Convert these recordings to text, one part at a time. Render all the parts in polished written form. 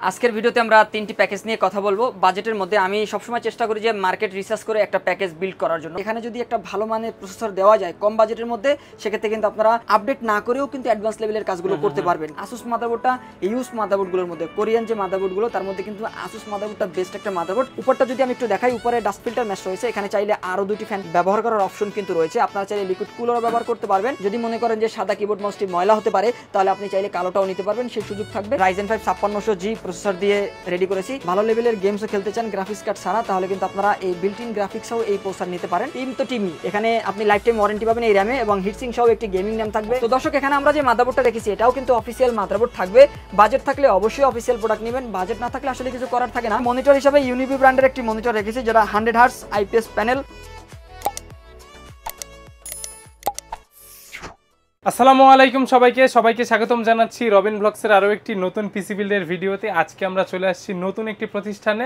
আজকের ভিডিওতে আমরা তিনটি প্যাকেজ নিয়ে কথা বলবো। বাজেটের মধ্যে আমি সবসময় চেষ্টা করি যে মার্কেট রিসার্চ করে একটা প্যাকেজ বিল্ড করার জন্য। এখানে যদি একটা ভালো মানের প্রসেসর দেওয়া যায় কম বাজেটের মধ্যে, সেক্ষেত্রে কিন্তু আপনারা আপডেট না করেও কিন্তু অ্যাডভান্স লেভেলের কাজগুলো করতে পারবেন। আসুস মাদারবোর্ডটা ইউজ মাদারবোর্ডগুলোর মধ্যে, কোরিয়ান যে মাদারবোর্ডগুলো তার মধ্যে কিন্তু আসুস মাদারবোর্ডটা বেস্ট একটা মাদারবোর্ড। উপরটা যদি আমি একটু দেখাই, উপরে ডাস্ট ফিল্টার ম্যাশ রয়েছে। এখানে চাইলে আরো দুটি ফ্যান ব্যবহার করার অপশন কিন্তু রয়েছে। আপনারা চাইলে লিকুইড কুলারও ব্যবহার করতে পারবেন। যদি মনে করেন যে সাদা কিবোর্ড মাউসটি ময়লা হতে পারে, তাহলে আপনি চাইলে কালোটাও নিতে পারবেন, সেই সুযোগ থাকবে। Ryzen 5 5600G প্রসেসর দিয়ে রেডি করেছি। ভালো লেভেলের গেমসও খেলতে চান গ্রাফিক্স কার্ড ছাড়া, তাহলে কিন্তু আপনারা এই বিল্ট ইন গ্রাফিক্সও এই প্রসেসর নিতে পারেন। টিম তো টিমই, এখানে আপনি লাইফ টাইম ওয়ারেন্টি পাবেন এই র্যামে, এবং হিটসিং সহ একটি গেমিং র্যাম থাকবে। তো দর্শক, এখানে আমরা যে মাদারবোর্ডটা রেখেছি এটাও কিন্তু অফিসিয়াল মাদারবোর্ড থাকবে। বাজেট থাকলে অবশ্যই অফিসিয়াল প্রোডাক্ট নেবেন, বাজেট না থাকলে আসলে কিছু করার থাকে না। মনিটর হিসেবে ইউনিভি ব্র্যান্ডের একটি মনিটর রেখেছি, যেটা 100 হার্টজ আইপিএস প্যানেল। আসসালামু আলাইকুম সবাইকে স্বাগতম জানাচ্ছি রবিন ব্লগসের আরো একটি নতুন পিসি বিল্ডের ভিডিওতে। আজকে আমরা চলে আসছি নতুন একটি প্রতিষ্ঠানে,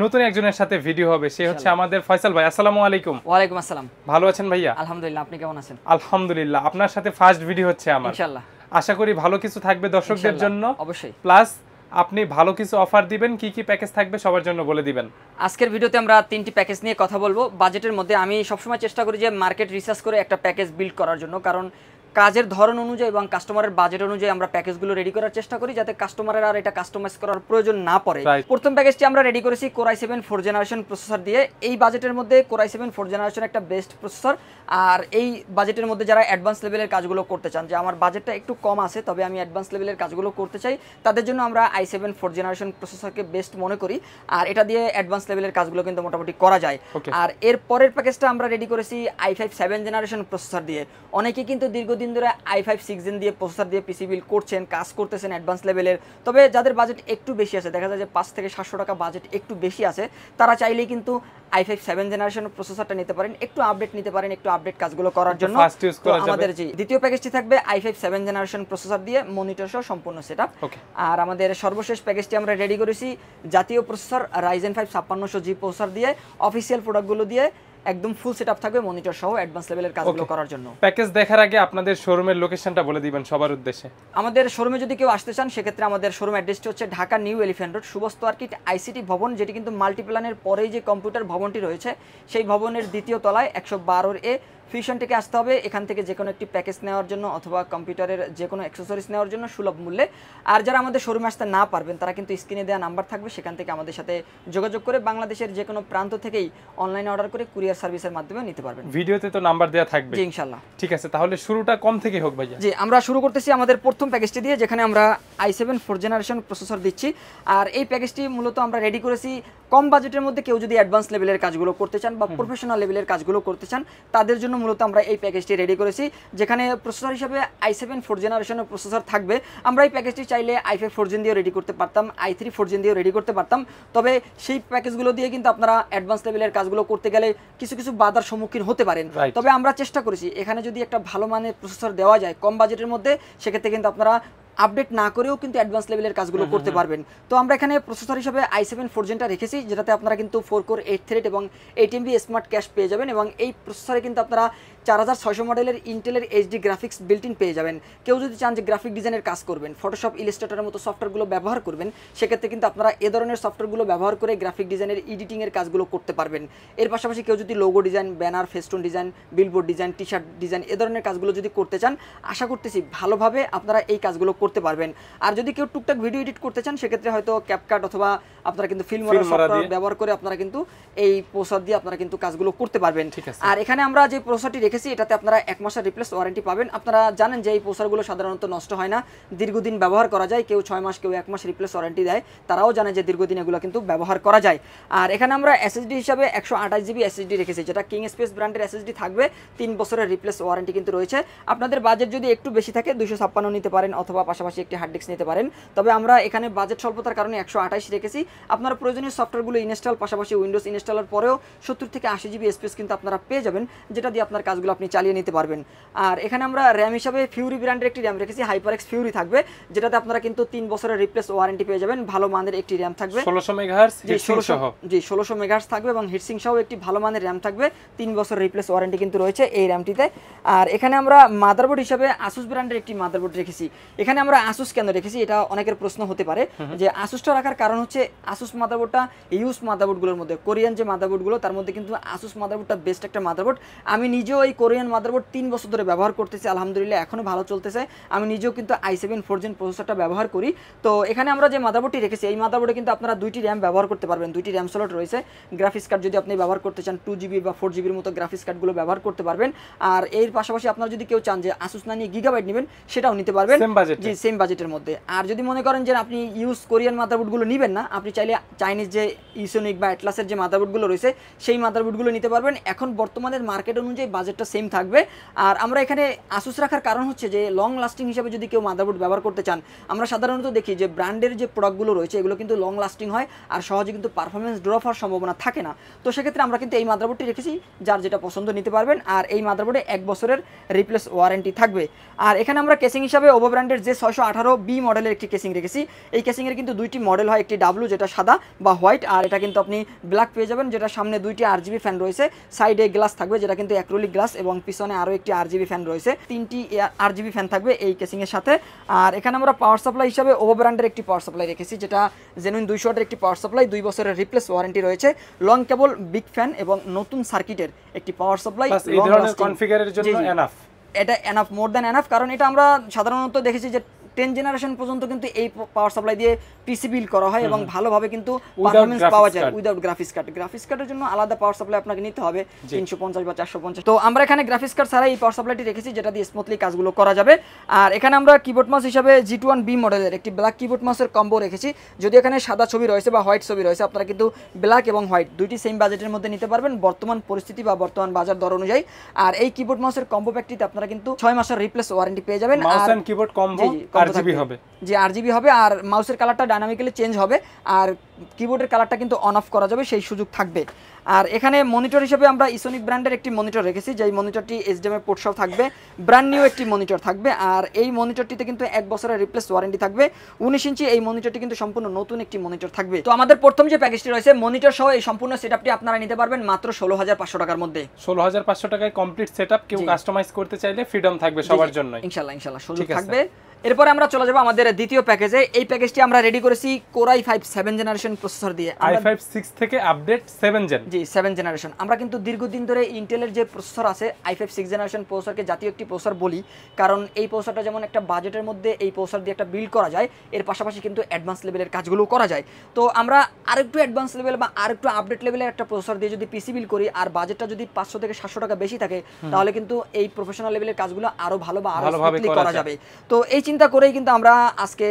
নতুন একজনের সাথে ভিডিও হবে। সে হচ্ছে আমাদের ফয়সাল ভাই। আসসালামু আলাইকুম। ওয়ালাইকুম আসসালাম। ভালো আছেন ভাইয়া? আলহামদুলিল্লাহ, আপনি কেমন আছেন? আলহামদুলিল্লাহ। আপনার সাথে ফার্স্ট ভিডিও হচ্ছে আমার, ইনশাআল্লাহ। আশা করি ভালো কিছু থাকবে দর্শকদের জন্য। অবশ্যই। প্লাস আপনি ভালো কিছু অফার দিবেন, কি কি প্যাকেজ থাকবে সবার জন্য বলে দিবেন। আজকের ভিডিওতে আমরা তিনটি প্যাকেজ নিয়ে কথা বলবো। বাজেটের মধ্যে আমি সবসময় চেষ্টা করি যে মার্কেট রিসার্চ করে একটা প্যাকেজ বিল্ড করার জন্য, কারণ কাজের ধরন অনুযায়ী এবং কাস্টমারের বাজেট অনুযায়ী আমরা প্যাকেজগুলো রেডি করার চেষ্টা করি, যাতে কাস্টমারের আর এটা কাস্টমাইজ করার প্রয়োজন না পড়ে। প্রথম প্যাকেজটি আমরা রেডি করেছি Core i7 4th generation processor দিয়ে। এই বাজেটের মধ্যে Core i7 4th জেনারেশন একটা বেস্ট প্রসেসর। আর এই বাজেটের মধ্যে যারা অ্যাডভান্স লেভেলের কাজগুলো করতে চান, যে আমার বাজেটটা একটু কম আছে তবে আমি অ্যাডভান্স লেভেলের কাজগুলো করতে চাই, তাদের জন্য আমরা i7 4th জেনারেশন প্রসেসরকে বেস্ট মনে করি। আর এটা দিয়ে অ্যাডভান্স লেভেলের কাজগুলো কিন্তু মোটামুটি করা যায়। আর এর পরের প্যাকেজটা আমরা রেডি করেছি i5 7th জেনারেশন প্রসেসর দিয়ে। অনেকে কিন্তু দীর্ঘদিন ধরে i5 6 জেন দিয়ে প্রসেসর দিয়ে পিসি বিল্ড করছেন, কাজ করতেছেন অ্যাডভান্স লেভেলের। তবে যাদের বাজেট একটু বেশি আছে, দেখা যায় যে 5 থেকে 700 টাকা বাজেট একটু বেশি আছে, তারা চাইলেই কিন্তু i5 7th জেনারেশন প্রসেসরটা নিতে পারেন, একটু আপডেট নিতে পারেন, একটু আপডেট কাজগুলো করার জন্য। আমাদের যে দ্বিতীয় প্যাকেজটি থাকবে i5 7th জেনারেশন প্রসেসর দিয়ে মনিটর সহ সম্পূর্ণ সেটআপ। আর আমাদের সর্বশেষ প্যাকেজটি আমরা রেডি করেছি জাতীয় প্রসেসর Ryzen 5 5600G প্রসেসর দিয়ে, অফিসিয়াল প্রোডাক্টগুলো দিয়ে একদম ফুল সেটআপ থাকবে মনিটর সহ অ্যাডভান্স লেভেলের কাজগুলো করার জন্য। প্যাকেজ দেখার আগে আপনাদের শোরুমের লোকেশনটা বলে দিবেন সবার উদ্দেশ্যে। আমাদের শোরুমে যদি কেউ আসতে চান, সেক্ষেত্রে আমাদের শোরুম অ্যাড্রেসটি হচ্ছে Dhaka new elephant road সুবস্ত আর্কিট ICT ভবন, যেটি কিন্তু মাল্টিপ্ল্যানের পরেই যে কম্পিউটার ভবনটি রয়েছে সেই ভবনের দ্বিতীয় তলায় 112A। ফিউশন থেকে আসতে হবে। এখান থেকে যে কোনো একটি প্যাকেজ নেওয়ার জন্য অথবা কম্পিউটারের যে কোনো অ্যাক্সেসরিজ নেওয়ার জন্য সুলভ মূল্যে। আর যারা আমাদের শোরুমে আসতে না পারবেন, তারা কিন্তু স্ক্রিনে দেওয়া নাম্বার থাকবে, সেখান থেকে আমাদের সাথে যোগাযোগ করে বাংলাদেশের যে কোনো প্রান্ত থেকেই অনলাইনে অর্ডার করে কুরিয়ার সার্ভিসের মাধ্যমে নিতে পারবেন। ভিডিওতে তো নাম্বার দেওয়া থাকবে। জি ইনশাআল্লাহ। ঠিক আছে, তাহলে শুরুটা কম থেকে হোক ভাইয়া। জি, আমরা শুরু করতেছি আমাদের প্রথম প্যাকেজটি দিয়ে, যেখানে আমরা i7 4th জেনারেশন প্রসেসর দিচ্ছি। আর এই প্যাকেজটি মূলত আমরা রেডি করেছি কম বাজেটের মধ্যে কেউ যদি অ্যাডভান্স লেভেলের কাজগুলো করতে চান বা প্রফেশনাল লেভেলের কাজগুলো করতে চান, তাদের জন্য মূলত আমরা এই প্যাকেজটি রেডি করেছি, যেখানে প্রসেসর হিসেবে i7 4th জেনারেশনের প্রসেসর থাকবে। আমরা এই প্যাকেজটি চাইলে i5 4th জেন দিয়েও রেডি করতে পারতাম, i3 4th জেন দিয়েও রেডি করতে পারতাম। তবে সেই প্যাকেজগুলো দিয়ে কিন্তু আপনারা অ্যাডভান্স লেভেলের কাজগুলো করতে গেলে কিছু কিছু বাধার সম্মুখীন হতে পারেন। তবে আমরা চেষ্টা করেছি এখানে যদি একটা ভালো মানের প্রসেসর দেওয়া যায় কম বাজেটের মধ্যে, সেক্ষেত্রে কিন্তু আপনারা আপডেট না করেও কিন্তু অ্যাডভান্স লেভেলের কাজগুলো করতে পারবেন। তো আমরা এখানে প্রসেসর হিসেবে i7 4th জেনটা রেখেছি, যেটাতে আপনারা কিন্তু 4 কোর 8 থ্রেড এবং 8MB স্মার্ট ক্যাশ পেয়ে যাবেন। এবং এই প্রসেসরে কিন্তু আপনারা 4600 মডেলের ইন্টেলের এইচডি গ্রাফিক্স বিল্ট ইন পেয়ে যাবেন। কেউ যদি চান যে গ্রাফিক ডিজাইনের কাজ করবেন, ফটোশপ ইলাস্ট্রেটরের মতো সফটওয়্যারগুলো ব্যবহার করবেন, সেক্ষেত্রে কিন্তু আপনারা এ ধরনের সফটওয়্যারগুলো ব্যবহার করে গ্রাফিক ডিজাইনের এডিটিংয়ের কাজগুলো করতে পারবেন। এর পাশাপাশি কেউ যদি logo design, banner, festoon design, billboard design, T shirt design এ ধরনের কাজগুলো যদি করতে চান, আশা করতেছি ভালোভাবে আপনারা এই কাজগুলো করতে পারবেন। আর যদি কেউ টুকটাক ভিডিও এডিট করতে চান, সেক্ষেত্রে হয়তো ক্যাপকাট অথবা আপনারা কিন্তু ফিল্মোরা সফটওয়্যার ব্যবহার করে আপনারা কিন্তু এই প্রসেসর দিয়ে আপনারা কিন্তু কাজগুলো করতে পারবেন। আর এখানে আমরা যে প্রসেসরটি রেখেছি, এটাতে আপনারা 1 মাসের রিপ্লেস ওয়ারেন্টি পাবেন। আপনারা জানেন যে এই প্রসেসরগুলো সাধারণত নষ্ট হয় না, দীর্ঘদিন ব্যবহার করা যায়। কেউ 6 মাস, কেউ 1 মাস রিপ্লেস ওয়ারেন্টি দেয়, তারাও জানে যে দীর্ঘদিন এগুলো কিন্তু ব্যবহার করা যায়। আর এখানে আমরা এসএসডি হিসাবে 128GB এসএসডি রেখেছি, যেটা কিং স্পেস ব্র্যান্ডের এসএসডি থাকবে। 3 বছরের রিপ্লেস ওয়ারেন্টি কিন্তু রয়েছে। আপনাদের বাজেট যদি একটু বেশি থাকে 256 নিতে পারেন, অথবা পাশাপাশি একটি হার্ড ডিস্ক নিতে পারেন। তবে আমরা এখানে বাজেট স্বল্পতার কারণে 128 রেখেছি। আপনারা প্রয়োজনীয় সফটওয়্যারগুলো ইনস্টল, পাশাপাশি উইন্ডোজ ইনস্টলের পরেও 70 থেকে 80GB স্পেস কিন্তু আপনারা পেয়ে যাবেন, যেটা দিয়ে আপনার কাজগুলো আপনি চালিয়ে নিতে পারবেন। আর এখানে আমরা র্যাম হিসাবে ফিউরি ব্র্যান্ডের একটি র্যাম রেখেছি, HyperX ফিউরি থাকবে, যেটাতে আপনারা কিন্তু 3 বছরের রিপ্লেস ওয়ারেন্টি পেয়ে যাবেন। ভালো মানের একটি র্যাম থাকবে, 1600 মেগাহার্টজ হিটসিং সহ। জি, 1600 মেগাহার্টজ থাকবে এবং হিটসিং সহ একটি ভালো মানের র্যাম থাকবে। 3 বছর রিপ্লেস ওয়ারেন্টি কিন্তু রয়েছে এই র্যামটিতে। আর এখানে আমরা মাদারবোর্ড হিসাবে Asus ব্র্যান্ডের একটি মাদারবোর্ড রেখেছি। এখানে আমরা আসুস কেন রেখেছি, এটা অনেকের প্রশ্ন হতে পারে যে আসুসটা রাখার কারণ হচ্ছে আসুস মাদারবোর্ডটা ইউজ মাদারবোর্ডগুলোর মধ্যে, কোরিয়ান যে মাদারবোর্ডগুলো তার মধ্যে কিন্তু আসুস মাদারবোর্ডটা বেস্ট একটা মাদারবোর্ড। আমি নিজেও এই কোরিয়ান মাদারবোর্ড 3 বছর ধরে ব্যবহার করতেছি, আলহামদুলিল্লাহ এখনও ভালো চলতেছে। আমি নিজেও কিন্তু i7 4 Gen প্রসেসরটা ব্যবহার করি। তো এখানে আমরা যে মাদারবোর্ডটি রেখেছি এই মাদারবোর্ডে কিন্তু আপনারা 2টি র্যাম ব্যবহার করতে পারবেন, 2টি র্যাম স্লট রয়েছে। গ্রাফিক্স কার্ড যদি আপনি ব্যবহার করতে চান 2GB বা 4GBর মতো গ্রাফিক্স কার্ডগুলো ব্যবহার করতে পারবেন। আর এর পাশাপাশি আপনারা যদি কেউ চান যে আসুস না নিয়ে গিগাবাইট নেবেন সেটাও নিতে পারবেন, জি সেম বাজেটের মধ্যে। আর যদি মনে করেন যে আপনি ইউজ কোরিয়ান মাদারবোর্ডগুলো নেবেন না, আপনি চাইলে চাইনিজ যে ইসোনিক বা অ্যাটলাসের যে মাদারবোর্ডগুলো রয়েছে সেই মাদারবোর্ডগুলো নিতে পারবেন। এখন বর্তমানের মার্কেট অনুযায়ী বাজেটটা সেম থাকবে। আর আমরা এখানে আসুস রাখার কারণ হচ্ছে যে লং লাস্টিং হিসাবে যদি কেউ মাদারবোর্ড ব্যবহার করতে চান, আমরা সাধারণত দেখি যে ব্র্যান্ডের যে প্রোডাক্টগুলো রয়েছে এগুলো কিন্তু লং লাস্টিং হয় আর সহজে কিন্তু পারফরমেন্স ড্রপ হওয়ার সম্ভাবনা থাকে না। তো সেক্ষেত্রে আমরা কিন্তু এই মাদারবোর্ডটি রেখেছি, যার যেটা পছন্দ নিতে পারবেন। আর এই মাদারবোর্ডে 1 বছরের রিপ্লেস ওয়ারেন্টি থাকবে। আর এখানে আমরা কেসিং হিসাবে ওভো ব্র্যান্ডের যে 618B মডেলের একটি কেসিং রেখেছি। এই কেসিংয়ের কিন্তু 2টি মডেল হয়, একটি ডাব্লু যেটা সাদা বা হোয়াইট, আর এটা কিন্তু আপনি ব্ল্যাক পেয়ে যাবেন, যেটা সামনে 2টি RGB ফ্যান রয়েছে, সাইডে গ্লাস থাকবে যেটা কিন্তু অ্যাক্রিলিক গ্লাস, এবং পিছনে আরও একটি RGB ফ্যান রয়েছে, 3টি RGB ফ্যান থাকবে এই কেসিংয়ের সাথে। আর এখানে আমরা পাওয়ার সাপ্লাই হিসাবে ওভো ব্র্যান্ডের একটি পাওয়ার সাপ্লাই রেখেছি, যেটা জেনুইন 200 ওয়াটের একটি পাওয়ার সাপ্লাই, 2 বছরের রিপ্লেস ওয়ারেন্টি রয়েছে, লং কেবল, বিগ ফ্যান এবং নতুন সার্কিটের একটি পাওয়ার সাপ্লাই। এই ধরনের কনফিগারের জন্য এনাফ, এটা এনাফ, মোর দ্যান এনাফ। কারণ এটা আমরা সাধারণত দেখেছি যে 10 জেনারেশন পর্যন্ত কিন্তু এই পাওয়ার সাপ্লাই দিয়ে পিসি বিল্ড করা হয় এবং ভালোভাবে কিন্তু পারফরম্যান্স পাওয়া যায় উইদাউট গ্রাফিক্স কার্ড। গ্রাফিক্স কার্ডের জন্য আলাদা পাওয়ার সাপ্লাই আপনাকে নিতে হবে 350 বা 450। তো আমরা এখানে গ্রাফিক্স কার্ড ছাড়া এই পাওয়ার সাপ্লাইটি রেখেছি, যেটা দিয়ে স্মুথলি কাজগুলো করা যাবে। আর এখানে আমরা কিবোর্ড মাউস হিসাবে G21B মডেলের একটি ব্ল্যাক কিবোর্ড মাউসের কম্বো রেখেছি। যদি এখানে সাদা ছবি রয়েছে বা হোয়াইট ছবি রয়েছে, আপনারা কিন্তু ব্ল্যাক এবং হোয়াইট 2টি সেম বাজেটের মধ্যে নিতে পারবেন বর্তমান পরিস্থিতি বা বর্তমান বাজার দর অনুযায়ী। আর এই কিবোর্ড মাউসের কম্বো প্যাকটিতে আপনারা কিন্তু 6 মাসের রিপ্লেস ওয়ারেন্টি পেয়ে যাবেন। Mouse and keyboard combo RGB হবে, যে RGB হবে, আর মাউসের কালারটা ডাইনামিক্যালি চেঞ্জ হবে, আর কিবোর্ডের কালারটা কিন্তু অন অফ করা যাবে, সেই সুযোগ থাকবে। আর এখানে মনিটর হিসেবে আমরা ইসোনিক ব্র্যান্ডের একটি মনিটর রেখেছি, যেই মনিটরটি HDMI পোর্ট সহ থাকবে, ব্র্যান্ড নিউ একটি মনিটর থাকবে। আর এই মনিটরটিতে কিন্তু 1 বছরের রিপ্লেস ওয়ারেন্টি থাকবে। 19 ইঞ্চি এই মনিটরটি কিন্তু সম্পূর্ণ নতুন একটি মনিটর থাকবে। তো আমাদের প্রথম যে প্যাকেজটি রয়েছে মনিটর সহ এই সম্পূর্ণ সেটআপটি আপনারা নিতে পারবেন মাত্র 16,500 টাকার মধ্যে। 16,500 টাকায় কমপ্লিট সেটআপ। কেউ কাস্টমাইজ করতে চাইলে ফ্রিডম থাকবে সবার জন্য, ইনশাআল্লাহ সুযোগ থাকবে। এরপরে আমরা চলে যাব আমাদের দ্বিতীয় প্যাকেজে। এই প্যাকেজটি আমরা রেডি করেছি Core i5 7 জেনারেশন প্রসেসর দিয়ে। i5 6 থেকে আপডেট 7 জেন, জি 7 জেনারেশন। আমরা কিন্তু দীর্ঘদিন ধরে ইন্টেলের যে প্রসেসর আছে i5 6 জেনারেশন প্রসেসরকে জাতীয় একটি প্রসেসর বলি, কারণ এই প্রসেসরটা যেমন একটা বাজেটের মধ্যে এই প্রসেসর দিয়ে একটা বিল্ড করা যায়, এর পাশাপাশি কিন্তু অ্যাডভান্স লেভেলের কাজগুলো করা যায়। তো আমরা আরেকটু অ্যাডভান্স লেভেল বা আরেকটু আপডেট লেভেলের একটা প্রসেসর দিয়ে যদি পিসি বিল্ড করি, আর বাজেটটা যদি 500 থেকে 700 টাকা বেশি থাকে, তাহলে কিন্তু এই প্রফেশনাল লেভেলের কাজগুলো আরো ভালো বা আরো স্মুথলি করা যাবে। তো এই চিন্তা করেই কিন্তু আমরা আজকে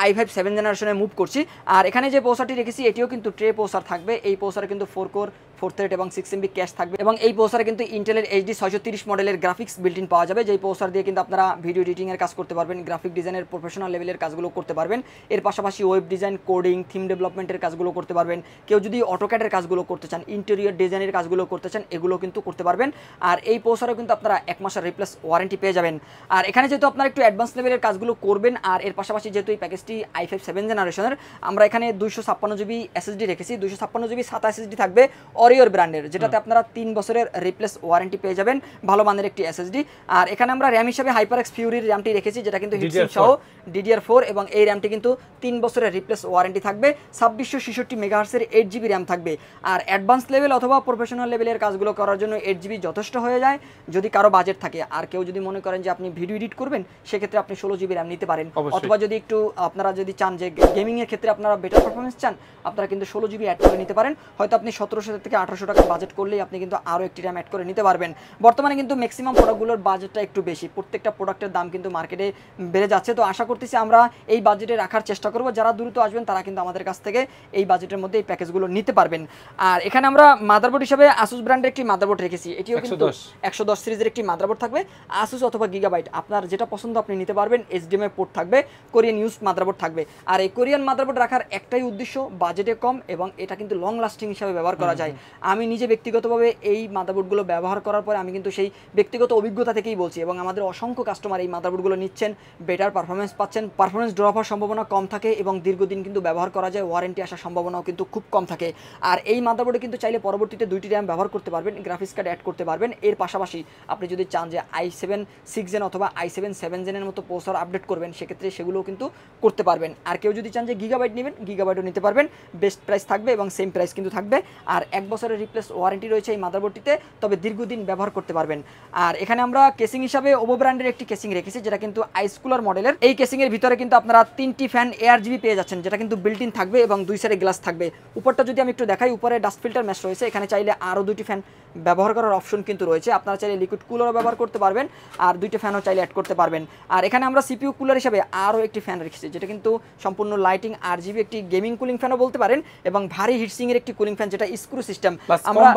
i5 7 জেনারেশনে মুভ করছি। আর এখানে যে প্রসেসরটি রেখেছি এটিও কিন্তু ট্রে প্রসেসর থাকবে। এই প্রসেসরে কিন্তু 4 কোর 4 থ্রেড এবং 6 MB ক্যাশ থাকবে, এবং এই প্রসেসরে কিন্তু ইন্টেলের HD 630 মডেলের গ্রাফিক্স বিল্ট ইন পাওয়া যাবে, যেই প্রসেসর দিয়ে কিন্তু আপনারা ভিডিও এডিটিং এর কাজ করতে পারবেন, গ্রাফিক ডিজাইনের প্রফেশনাল লেভেলের কাজগুলো করতে পারবেন। এর পাশাপাশি ওয়েব ডিজাইন, কোডিং, থিম ডেভেলপমেন্টের কাজগুলো করতে পারবেন। কেউ যদি অটোক্যাডের কাজগুলো করতে চান, ইন্টেরিয়র ডিজাইনের কাজগুলো করতে চান, এগুলো কিন্তু করতে পারবেন। আর এই প্রসেসরে কিন্তু আপনারা 1 মাসের রিপ্লেস ওয়ারেন্টি পেয়ে যাবেন। আর এখানে যেহেতু আপনারা একটু অ্যাডভান্স লেভেলের কাজগুলো করবেন, আর এর পাশাপাশি যেহেতু এই প্যাকেজটি i5 7 জেনারেশনের, আমরা এখানে 256GB SSD রেখেছি। 256GB SATA SSD থাকবে অরিওর ব্র্যান্ডের, যেটাতে আপনারা 3 বছরের রিপ্লেস ওয়ারেন্টি পেয়ে যাবেন, ভালো মানের একটি SSD। আর এখানে আমরা র্যাম হিসেবে HyperX Fury র্যামটি রেখেছি, যেটা কিন্তু হিটসিঙ্ক সহ DDR4, এবং এই র্যামটি কিন্তু 3 বছরের রিপ্লেস ওয়ারেন্টি থাকবে। 2666 মেগাহার্টজের 8GB র্যাম থাকবে। আর অ্যাডভান্স লেভেল অথবা প্রফেশনাল লেভেলের কাজগুলো করার জন্য 8GB যথেষ্ট হয়ে যায়, যদি কারো বাজেট থাকে। আর কেউ যদি মনে করেন যে আপনি ভিডিও এডিট করবেন, সেক্ষেত্রে আপনি 16GB র্যাম নিতে পারেন। অথবা যদি একটু আপনারা যদি চান যে গেমিং এর ক্ষেত্রে আপনারা বেটার পারফরম্যান্স চান, আপনারা কিন্তু 16GB অ্যাড করে নিতে পারেন। হয়তো আপনি 1700 থেকে 1800 টাকা বাজেট করলেই আপনি কিন্তু আরও একটি র্যাম অ্যাড করে নিতে পারবেন। বর্তমানে কিন্তু ম্যাক্সিমাম প্রোডাক্টগুলোর বাজেটটা একটু বেশি, প্রত্যেকটা প্রোডাক্টের দাম কিন্তু মার্কেটে বেড়ে যাচ্ছে। তো আশা করতেছি আমরা এই বাজেটে রাখার চেষ্টা করব। যারা দ্রুত আসবেন তারা কিন্তু আমাদের কাছ থেকে এই বাজেটের মধ্যে এই প্যাকেজগুলো নিতে পারবেন। আর এখানে আমরা মাদারবোর্ড হিসেবে আসুস ব্র্যান্ডের একটি মাদারবোর্ড রেখেছি। এটিও কিন্তু 110 সিরিজের একটি মাদারবোর্ড থাকবে, আসুস অথবা গিগাবাইট, আপনার যেটা পছন্দ আপনি নিতে পারবেন। HDMI পোর্ট থাকবে, কোরিয়ান ইউজ মাদারবোর্ড মাদারবোর্ড থাকবে। আর এই কোরিয়ান মাদারবোর্ড রাখার একটাই উদ্দেশ্য, বাজেটে কম এবং এটা কিন্তু লং লাস্টিং হিসাবে ব্যবহার করা যায়। আমি নিজে ব্যক্তিগতভাবে এই মাদারবোর্ডগুলো ব্যবহার করার পরে আমি কিন্তু সেই ব্যক্তিগত অভিজ্ঞতা থেকেই বলছি, এবং আমাদের অসংখ্য কাস্টমার এই মাদারবোর্ডগুলো নিচ্ছেন, বেটার পারফরমেন্স পাচ্ছেন, পারফরমেন্স ড্রপ হওয়ার সম্ভাবনা কম থাকে এবং দীর্ঘদিন কিন্তু ব্যবহার করা যায়, ওয়ারেন্টি আসার সম্ভাবনাও কিন্তু খুব কম থাকে। আর এই মাদারবোর্ডে কিন্তু চাইলে পরবর্তীতে 2টি র্যাম ব্যবহার করতে পারবেন, গ্রাফিক্স কার্ড অ্যাড করতে পারবেন। এর পাশাপাশি আপনি যদি চান যে i7 6 জেন অথবা i7 7 জেনের মতো প্রসেসর আপডেট করবেন, সেক্ষেত্রে সেগুলোও কিন্তু করতে পারবেন। আর কেউ যদি চান যে গিগাবাইট নেবেন, গিগাবাইটও নিতে পারবেন, বেস্ট প্রাইস থাকবে এবং সেম প্রাইস কিন্তু থাকবে। আর 1 বছরের রিপ্লেস ওয়ারেন্টি রয়েছে এই মাদারবোর্ডটিতে, তবে দীর্ঘদিন ব্যবহার করতে পারবেন। আর এখানে আমরা কেসিং হিসাবে ওভো ব্র্যান্ডের একটি কেসিং রেখেছি, যেটা কিন্তু আইস কুলার মডেলের। এই কেসিং এর ভিতরে কিন্তু আপনারা 3টি ফ্যান ARGB পেয়ে যাচ্ছেন, যেটা কিন্তু বিল্ট ইন থাকবে এবং 2 সাইডে গ্লাস থাকবে। উপরটা যদি আমি একটু দেখাই, উপরে ডাস্ট ফিল্টার ম্যাশ রয়েছে, এখানে চাইলে আরও 2টি ফ্যান ব্যবহার করার অপশন কিন্তু রয়েছে। আপনারা চাইলে লিকুইড কুলারও ব্যবহার করতে পারবেন আর 2টি ফ্যানও চাইলে অ্যাড করতে পারবেন। আর এখানে আমরা সিপিইউ কুলার হিসেবে আরও একটি ফ্যান রেখেছি, যেটা কিন্তু সম্পূর্ণ লাইটিং RGB একটি গেমিং কুলিং ফ্যানও বলতে পারেন, এবং ভারী হিটসিং এর একটি কুলিং ফ্যান, যেটা স্ক্রু সিস্টেম। আমরা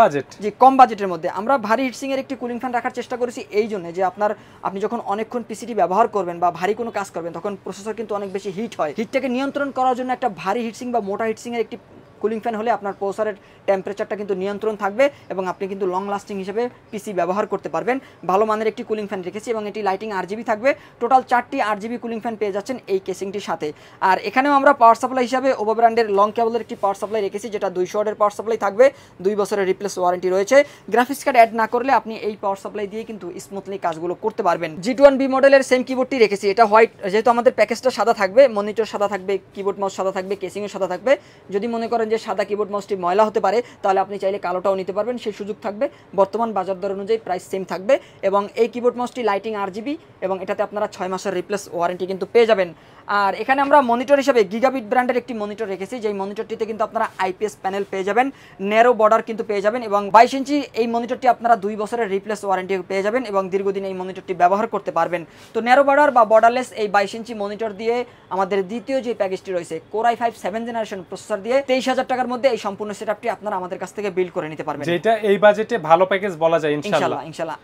যে কম বাজেটের মধ্যে আমরা ভারী হিটসিং এর একটি কুলিং ফ্যান রাখার চেষ্টা করেছি এই জন্য যে আপনি যখন অনেকক্ষণ পিসিটি ব্যবহার করবেন বা ভারী কোনো কাজ করবেন, তখন প্রসেসর কিন্তু অনেক বেশি হিট হয়। হিটটাকে নিয়ন্ত্রণ করার জন্য একটা ভারী হিটসিং বা মোটা হিটসিং এর একটি কুলিং ফ্যান হলে আপনার প্রসেসরের টেম্পারেচারটা কিন্তু নিয়ন্ত্রণ থাকবে এবং আপনি কিন্তু লং লাস্টিং হিসেবে পিসি ব্যবহার করতে পারবেন। ভালো মানের একটি কুলিং ফ্যান রেখেছি এবং এটি লাইটিং RGB থাকবে। টোটাল 4টি RGB কুলিং ফ্যান পেয়ে যাচ্ছেন এই কেসিংটির সাথে। আর এখানেও আমরা পাওয়ার সাপ্লাই হিসাবে ওভো ব্র্যান্ডের লং কেবলের একটি পাওয়ার সাপ্লাই রেখেছি, যেটা 200 ওয়াটের পাওয়ার সাপ্লাই থাকবে, 2 বছরের রিপ্লেস ওয়ারেন্টি রয়েছে। গ্রাফিক্স কার্ড অ্যাড না করলে আপনি এই পাওয়ার সাপ্লাই দিয়ে কিন্তু স্মুথলি কাজগুলো করতে পারবেন। G21B মডেলের সেম কিবোর্ডটি রেখেছি, এটা হোয়াইট, যেহেতু আমাদের প্যাকেজটা সাদা থাকবে, মনিটর সাদা থাকবে, কিবোর্ড মাউস সাদা থাকবে, কেসিংও সাদা থাকবে। যদি মনে করেন যে সাদা কিবোর্ড মাউস ময়লা হতে পারে, তাহলে আপনি চাইলে কালোটাও নিতে পারবেন, সেই সুযোগ থাকবে। বর্তমান বাজার দর অনুযায়ী প্রাইস সেম থাকবে এবং এই কিবোর্ড মাউসটি লাইটিং RGB এবং এটাতে আপনারা 6 মাসের রিপ্লেস ওয়ারেন্টি কিন্তু পেয়ে যাবেন। আর এখানে আমরা মনিটর হিসেবে গিগাবিট ব্র্যান্ডের একটি মনিটর রেখেছি, যেই মনিটরটিতে কিন্তু আপনারা IPS প্যানেল পেয়ে যাবেন, ন্যারো বর্ডার কিন্তু পেয়ে যাবেন এবং 22 ইঞ্চি এই মনিটরটি আপনারা 2 বছরের রিপ্লেস ওয়ারেন্টি পেয়ে যাবেন এবং দীর্ঘদিন এই মনিটরটি ব্যবহার করতে পারবেন। তো ন্যারো বর্ডার বা বর্ডারলেস এই 22 ইঞ্চি মনিটর দিয়ে আমাদের দ্বিতীয় যে প্যাকেজটি রয়েছে, Core i5 7 জেনারেশন প্রসেসর দিয়ে 23,000 টাকার মধ্যে এই সম্পূর্ণ সেটআপটি আপনারা আমাদের কাছ থেকে বিল্ড করে নিতে পারবেন, যেটা এই বাজেটে ভালো প্যাকেজ বলা যায় ইনশাআল্লাহ।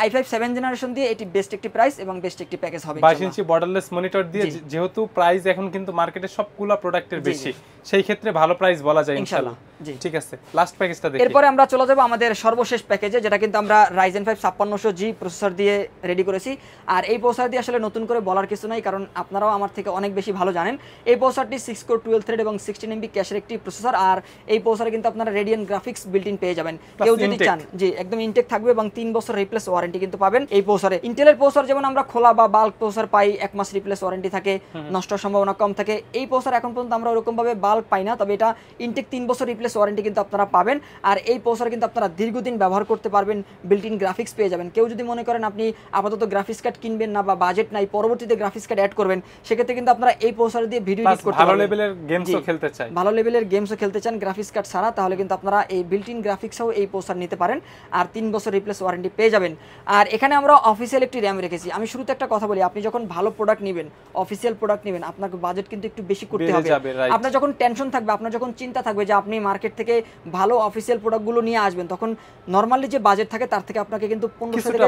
i5 7 জেনারেশন দিয়ে এটি বেস্ট একটি প্রাইস এবং বেস্ট একটি প্যাকেজ হবে। 22 ইঞ্চি বর্ডারলেস মনিটর দিয়ে, যেহেতু প্রাইস এখন কিন্তু মার্কেটে সবগুলো প্রোডাক্টের বেশি, সেই ক্ষেত্রে ভালো প্রাইস বলা যায় ইনশাআল্লাহ। ঠিক আছে, লাস্ট প্যাকেজটা দেখি। এরপরে আমরা চলে যাব আমাদের সর্বশেষ প্যাকেজে, যেটা কিন্তু আমরা Ryzen 5 5600G প্রসেসর দিয়ে রেডি করেছি। আর এই প্রসেসর দিয়ে আসলে নতুন করে বলার কিছু নাই, কারণ আপনারাও আমার থেকে অনেক বেশি ভালো জানেন। এই প্রসেসরটি 6 কোর 12 থ্রেড এবং 16 MB ক্যাশের একটি প্রসেসর। আর এই প্রসেসরে কিন্তু আপনারা রেডিয়ান গ্রাফিক্স বিল্ট ইন পেয়ে যাবেন। কেউ যদি চান, জি একদম ইনটেক থাকবে এবং 3 বছর রিপ্লেস ওয়ারেন্টি কিন্তু পাবেন এই প্রসেসরে। ইন্টেলের প্রসেসর যেমন আমরা খোলা বা বাল্ক প্রসেসর পাই, 1 মাস রিপ্লেস ওয়ারেন্টি থাকে, নষ্ট হওয়ার সম্ভাবনা কম থাকে। এই প্রসেসর এখন পর্যন্ত আমরা ওরকম ভাবে বাল্ক পাই না, তবে এটা ইনটেক 3 বছর রিপ্লেস ওয়ারেন্টি কিন্তু আপনারা পাবেন। আর এই প্রসেসর কিন্তু আপনারা দীর্ঘদিন ব্যবহার করতে পারবেন, বিল্ট ইন গ্রাফিক্স পেয়ে যাবেন। কেউ যদি মনে করেন আপনি আপাতত গ্রাফিক্স কার্ড কিনবেন না বা বাজেট নাই, পরবর্তীতে গ্রাফিক্স কার্ড অ্যাড করবেন, সেক্ষেত্রে কিন্তু আপনারা এই প্রসেসর দিয়ে ভিডিও এডিট করতে পারবেন। ভালো লেভেলের গেমসও খেলতে চাই, ভালো লেভেলের গেমসও খেলতে চান গ্রাফিক্স কার্ড ছাড়া, তাহলে কিন্তু আপনারা এই বিল্ট ইন গ্রাফিক্সও এই প্রসেসর নিতে পারেন আর 3 বছর রিপ্লেস ওয়ারেন্টি পেয়ে যাবেন। আর এখানে আমরা অফিসিয়াল একটি র্যাম রেখেছি। আমি শুরুতে একটা কথা বলি, আপনি যখন ভালো প্রোডাক্ট নেবেন, অফিসিয়াল প্রোডাক্ট নেবেন, আপনাকে বাজেট কিন্তু একটু বেশি করতে হবে। আপনার যখন টেনশন থাকবে, আপনার যখন চিন্তা থাকবে যে আপনি মার্কেট থেকে ভালো অফিসিয়াল প্রোডাক্টগুলো নিয়ে আসবেন, তখন নরমালি যে বাজেট থাকে তার থেকে আপনাকে কিন্তু 1500 থেকে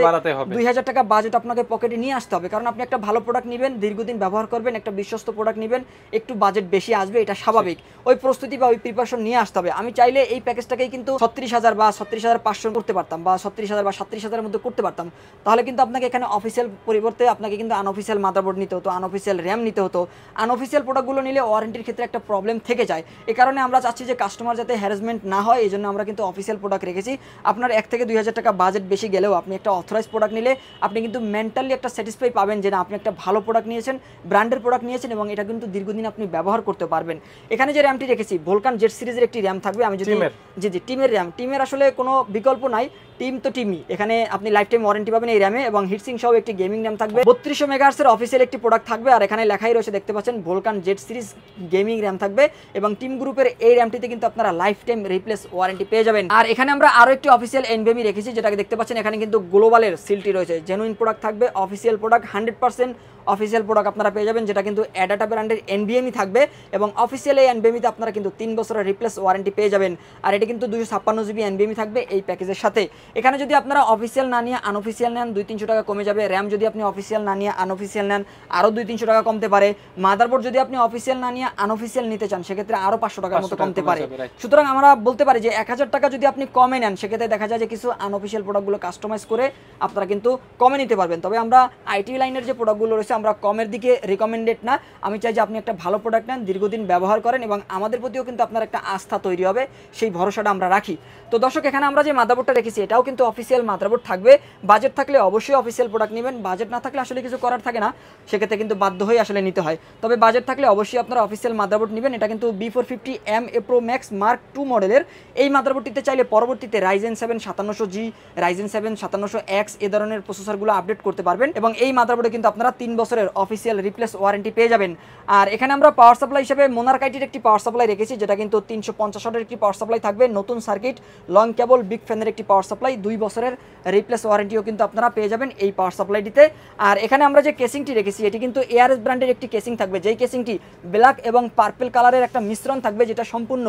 2000 টাকা বাজেট আপনাকে পকেটে নিয়ে আসতে হবে। কারণ আপনি একটা ভালো প্রোডাক্ট নেবেন, দীর্ঘদিন ব্যবহার করবেন, একটা বিশ্বস্ত প্রোডাক্ট নেবেন, একটু বাজেট বেশি আসবে, এটা স্বাভাবিক। ওই প্রস্তুতি বা ওই প্রিপারেশন নিয়ে আসতে হবে। আমি চাইলে এই প্যাকেজটাকেই কিন্তু 36,000 বা 36,500 করতে পারতাম, বা 36,000 বা 37,000 এর মধ্যে করতে পারতাম। তাহলে কিন্তু আপনাকে এখানে অফিসিয়াল পরিবর্তে আপনাকে কিন্তু আনঅফিসিয়াল মাদারবোর্ড নিতে হতো, আনঅফিসিয়াল র্যাম নিতে হতো। আনঅফিসিয়াল প্রোডাক্টগুলো নিলে ওয়ারেন্টির ক্ষেত্রে একটা প্রবলেম থেকে যায়। এই কারণে আমরা চাচ্ছি যে কাস্টমার যাতে হ্যারাসমেন্ট না হয়, এই জন্য আমরা কিন্তু অফিসিয়াল প্রোডাক্ট রেখেছি। আপনার 1 থেকে 2000 টাকা বাজেট বেশি গেলেও আপনি একটা অথরাইজ প্রোডাক্ট নিলে আপনি কিন্তু মেন্টালি একটা স্যাটিসফাই পাবেন যে না, আপনি একটা ভালো প্রোডাক্ট নিয়েছেন, ব্র্যান্ডের প্রোডাক্ট নিয়েছেন এবং এটা কিন্তু দীর্ঘদিন আপনি ব্যবহার করতে পারবেন। এখানে যে র্যামটি রেখেছি, ভোলকান জেট সিরিজের একটি র্যাম থাকবে। আমি যদি জি টিমের র্যাম, টিমের আসলে কোনো বিকল্প নাই, টিম তো টিমই। এখানে আপনি লাইফ টাইম ওয়ারেন্টি পাবেন এই র্যামে এবং হিটসিং সহ একটি গেমিং র্যাম থাকবে। 3200 মেগাহার্টজের অফিসিয়াল একটি প্রোডাক্ট থাকবে। আর এখানে লেখাই রয়েছে, দেখতে পাচ্ছেন, Vulcan jet series gaming RAM থাকবে এবং টিম গ্রুপের এই র্যামটিতে কিন্তু আপনারা লাইফ টাইম রিপ্লেস ওয়ারেন্টি পেয়ে যাবেন। আর এখানে আমরা আরো একটি অফিসিয়াল এনভিএমই রেখেছি, যেটাকে দেখতে পাচ্ছেন এখানে কিন্তু গ্লোবালের সিলটি রয়েছে। জেনুইন প্রোডাক্ট থাকবে, অফিসিয়াল প্রোডাক্ট, 100% অফিসিয়াল প্রোডাক্ট আপনারা পেয়ে যাবেন, যেটা কিন্তু অ্যাডাটা ব্র্যান্ডের এনবিএমই থাকবে এবং অফিসিয়াল এই এনবিএমিতে আপনারা কিন্তু 3 বছরের রিপ্লেস ওয়ারেন্টি পেয়ে যাবেন। আর এটা কিন্তু 256 জিবি এনবিএমি থাকবে এই প্যাকেজের সাথে। এখানে যদি আপনারা অফিসিয়াল না নিয়ে আনঅফিসিয়াল নেন 200-300 টাকা কমে যাবে। র্যাম যদি আপনি অফিসিয়াল না নিয়ে আনঅফিসিয়াল নেন আরও 200-300 টাকা কমতে পারে। মাদারবোর্ড যদি আপনি অফিসিয়াল না নিয়ে আনঅফিসিয়াল নিতে চান সেক্ষেত্রে আরও 500 টাকার মতো কমতে পারে। সুতরাং আমরা বলতে পারি যে 1000 টাকা যদি আপনি কমে নেন সেক্ষেত্রে দেখা যায় যে কিছু আনঅফিসিয়াল প্রোডাক্টগুলো কাস্টমাইজ করে আপনারা কিন্তু কমে নিতে পারবেন। তবে আমরা আইটি লাইনের যে প্রোডাক্টগুলো রয়েছে আমরা কমের দিকে রিকমেন্ডেড না। আমি চাই যে আপনি একটা ভালো প্রোডাক্ট নেন, দীর্ঘদিন ব্যবহার করেন এবং আমাদের প্রতিও কিন্তু আপনার একটা আস্থা তৈরি হবে, সেই ভরসাটা আমরা রাখি। তো দর্শক, এখানে আমরা যে মাদারবোর্ডটা রেখেছি এটাও কিন্তু অফিসিয়াল মাদারবোর্ড থাকবে। বাজেট থাকলে অবশ্যই অফিসিয়াল প্রোডাক্ট নেবেন, বাজেট না থাকলে আসলে কিছু করার থাকে না, সেক্ষেত্রে কিন্তু বাধ্য হয়ে আসলে নিতে হয়। তবে বাজেট থাকলে অবশ্যই আপনারা অফিসিয়াল মাদারবোর্ড নেবেন। এটা কিন্তু B450M-A Pro Max Mark II মডেলের। এই মাদারবোর্ডটিতে চাইলে পরবর্তীতে Ryzen 7 5700G, Ryzen 7 5700X এ ধরনের প্রসেসরগুলো আপডেট করতে পারবেন এবং এই মাদারবোর্ডে কিন্তু আপনারা 3 বছরের অফিসিয়াল রিপ্লেস ওয়ারেন্টি পেয়ে যাবেন। আর এখানে আমরা পাওয়ার সাপ্লাই হিসেবে মোনার্কাইটির একটি পাওয়ার সাপ্লাই রেখেছি, যেটা কিন্তু 350 ওয়াটের একটি পাওয়ার সাপ্লাই থাকবে, নতুন সার্কিট, লং কেবল, বিগ ফ্যানের একটি পাওয়ার সাপ্লাই, 2 বছরের রিপ্লেস ওয়ারেন্টিও কিন্তু আপনারা পেয়ে যাবেন এই পাওয়ার সাপ্লাইটিতে। আর এখানে আমরা যে কেসিংটি রেখেছি এটি কিন্তু ARS ব্র্যান্ডের একটি কেসিং থাকবে, যেই কেসিংটি ব্ল্যাক এবং পার্পল কালারের একটা মিশ্রণ থাকবে, যেটা সম্পূর্ণ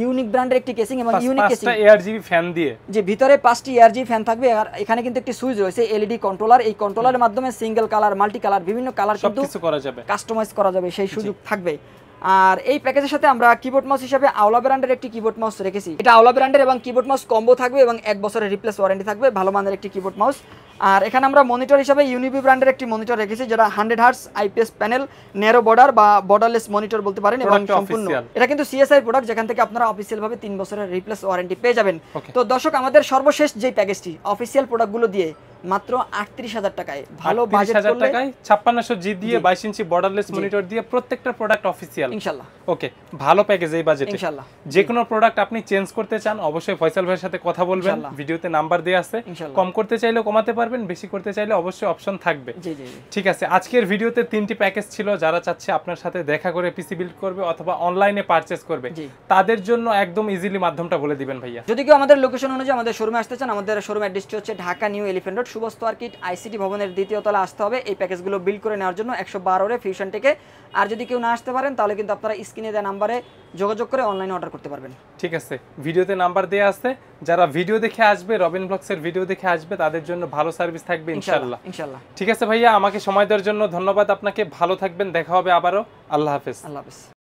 ইউনিক ব্র্যান্ডের একটি কেসিং এবং ইউনিক কেসিং। ARGB ফ্যান দিয়ে যে ভিতরে 5টি ARGB ফ্যান থাকবে আর এখানে কিন্তু একটি সুইচ রয়েছে LED কন্ট্রোলার। এই কন্ট্রোলারের মাধ্যমে সিঙ্গেল কালার, মাল্টি কালার, বিভিন্ন কালার কিন্তু কিছু করা যাবে, কাস্টমাইজ করা যাবে, সেই সুযোগ থাকবে। আর এই প্যাকেজের সাথে আমরা কিবোর্ড মাউস হিসেবে আওলা ব্র্যান্ডের একটি কিবোর্ড মাউস রেখেছি। এটা আওলা ব্র্যান্ডের এবং কিবোর্ড মাউস কম্বো থাকবে এবং 1 বছরের রিপ্লেস ওয়ারেন্টি থাকবে, ভালো মানের একটি কিবোর্ড মাউস। আর এখানে আমরা মনিটর হিসেবে ইউনিবি ব্র্যান্ডের একটি মনিটর রেখেছি, যেটা 100 hertz IPS panel, narrow border বা বর্ডারলেস মনিটর বলতে পারেন এবং সম্পূর্ণ এটা কিন্তু CSI প্রোডাক্ট, যেখান থেকে আপনারা অফিসিয়াল ভাবে 3 বছরের রিপ্লেস ওয়ারেন্টি পেয়ে যাবেন। তো দর্শক, আমাদের সর্বশেষ যে প্যাকেজটি অফিসিয়াল প্রোডাক্টগুলো দিয়ে মাত্র 38,000 টাকায় ভালো বাজেট করলে 5600G দিয়ে 22 ইঞ্চি বর্ডারলেস মনিটর দিয়ে প্রত্যেকটা প্রোডাক্ট অফিসিয়াল ইনশাআল্লাহ। ওকে, ভালো প্যাকেজ এই বাজেটে ইনশাআল্লাহ। যে কোনো প্রোডাক্ট আপনি চেঞ্জ করতে চান অবশ্যই ফয়সাল ভাইয়ের সাথে কথা বলবেন, ভিডিওতে নাম্বার দেয়া আছে, কম করতে চাইলেও কমাতে পারবেন, বেশি করতে চাইলে অবশ্যই অপশন থাকবে। জি জি, ঠিক আছে। আজকের ভিডিওতে 3টি প্যাকেজ ছিল, যারা চাচ্ছে আপনার সাথে দেখা করে পিসি বিল্ড করবে অথবা অনলাইনে পারচেজ করবে তাদের জন্য একদম ইজিলি মাধ্যমটা বলে দিবেন ভাইয়া। যদি কেউ আমাদের লোকেশন অনুযায়ী আমাদের শোরুমে আসতে চান, আমাদের শোরুম অ্যাড্রেসটি হচ্ছে Dhaka new elephant road, সুবস্ত আর্কিট ICT ভবনের 2য় তলায় আসতে হবে। এই প্যাকেজগুলো বিল্ড করে নেওয়ার জন্য 112 ফিউশন টেকে। আর যদি কেউ না আসতে পারেন তাহলে কিন্তু আপনারা স্ক্রিনে দেওয়া নাম্বারে যোগাযোগ করে অনলাইনে অর্ডার করতে পারবেন। ঠিক আছে, ভিডিওতে নাম্বার দেয়া আছে, যারা ভিডিও দেখে আসবে, রবিন ব্লগসের ভিডিও দেখে আসবে, তাদের জন্য ভালো সার্ভিস থাকবে ইনশাআল্লাহ। ইনশাআল্লাহ। ঠিক আছে ভাইয়া, আমাকে সময় দেওয়ার জন্য ধন্যবাদ আপনাকে, ভালো থাকবেন, দেখা হবে আবারও। আল্লাহ হাফেজ। আল্লাহ হাফেজ।